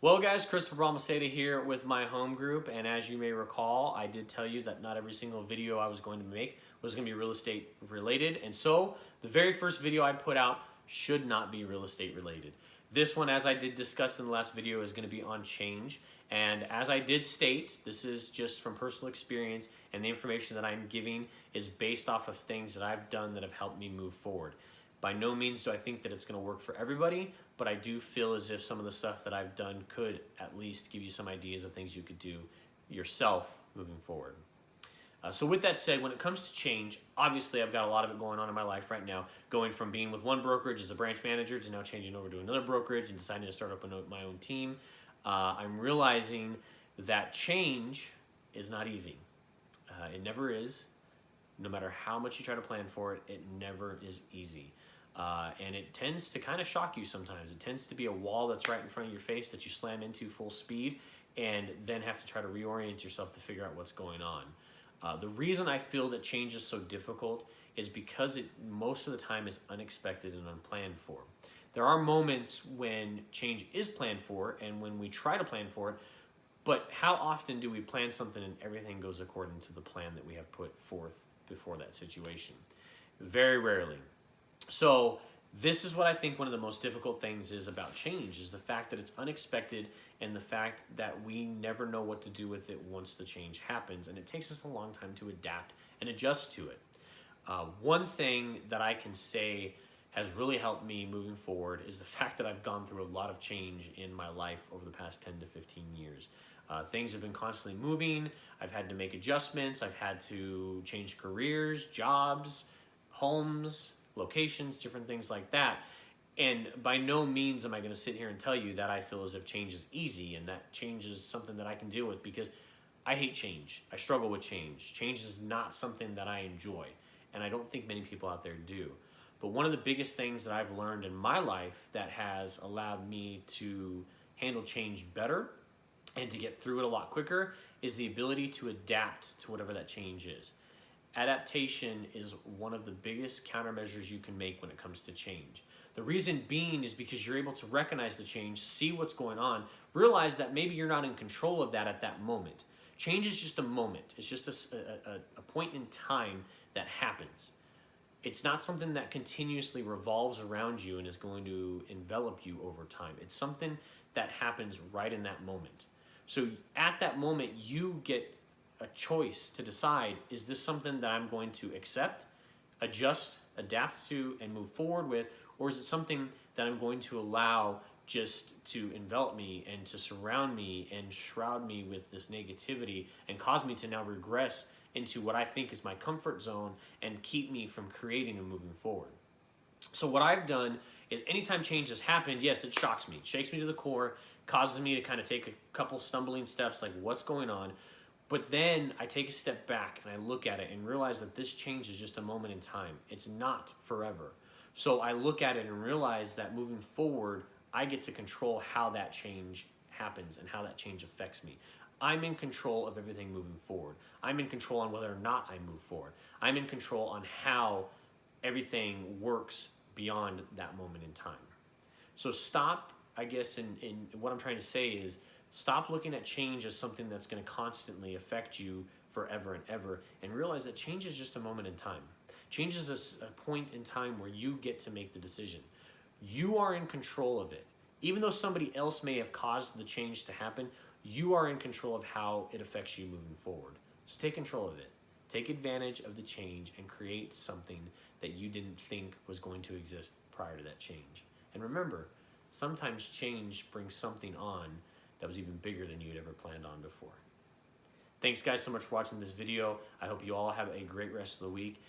Well guys, Christopher Balmaceda here with my home group, and as you may recall, I did tell you that not every single video I was going to make was going to be real estate related, and so the very first video I put out should not be real estate related. This one, as I did discuss in the last video, is going to be on change, and as I did state, this is just from personal experience, and the information that I'm giving is based off of things that I've done that have helped me move forward. By no means do I think that it's going to work for everybody, but I do feel as if some of the stuff that I've done could at least give you some ideas of things you could do yourself moving forward. So with that said, when it comes to change, obviously I've got a lot of it going on in my life right now, going from being with one brokerage as a branch manager to now changing over to another brokerage and deciding to start up my own team. I'm realizing that change is not easy. It never is. No matter how much you try to plan for it, it never is easy. And it tends to kind of shock you sometimes. It tends to be a wall that's right in front of your face that you slam into full speed and then have to try to reorient yourself to figure out what's going on. The reason I feel that change is so difficult is because it most of the time is unexpected and unplanned for. There are moments when change is planned for and when we try to plan for it, but how often do we plan something and everything goes according to the plan that we have put forth before that situation? Very rarely. So this is what I think one of the most difficult things is about change, is the fact that it's unexpected and the fact that we never know what to do with it once the change happens, and it takes us a long time to adapt and adjust to it. One thing that I can say has really helped me moving forward is the fact that I've gone through a lot of change in my life over the past 10 to 15 years. Things have been constantly moving. I've had to make adjustments. I've had to change careers, jobs, homes, locations, different things like that. And by no means am I going to sit here and tell you that I feel as if change is easy and that change is something that I can deal with, because I hate change. I struggle with change. Change is not something that I enjoy, and I don't think many people out there do. But one of the biggest things that I've learned in my life that has allowed me to handle change better and to get through it a lot quicker is the ability to adapt to whatever that change is. Adaptation is one of the biggest countermeasures you can make when it comes to change. The reason being is because you're able to recognize the change, see what's going on, realize that maybe you're not in control of that at that moment. Change is just a moment. It's just a point in time that happens. It's not something that continuously revolves around you and is going to envelop you over time. It's something that happens right in that moment. So at that moment, you get a choice to decide, is this something that I'm going to accept, adjust, adapt to, and move forward with, or is it something that I'm going to allow just to envelop me and to surround me and shroud me with this negativity and cause me to now regress into what I think is my comfort zone and keep me from creating and moving forward? So what I've done is anytime change has happened, yes, it shocks me, shakes me to the core, causes me to kind of take a couple stumbling steps, like what's going on? But then I take a step back and I look at it and realize that this change is just a moment in time. It's not forever. So I look at it and realize that moving forward, I get to control how that change happens and how that change affects me. I'm in control of everything moving forward. I'm in control on whether or not I move forward. I'm in control on how everything works beyond that moment in time. So stop, I guess, in what I'm trying to say is, stop looking at change as something that's going to constantly affect you forever and ever, and realize that change is just a moment in time. Change is a point in time where you get to make the decision. You are in control of it. Even though somebody else may have caused the change to happen, you are in control of how it affects you moving forward. So take control of it. Take advantage of the change and create something that you didn't think was going to exist prior to that change. And remember, sometimes change brings something on that was even bigger than you had ever planned on before. Thanks guys so much for watching this video. I hope you all have a great rest of the week,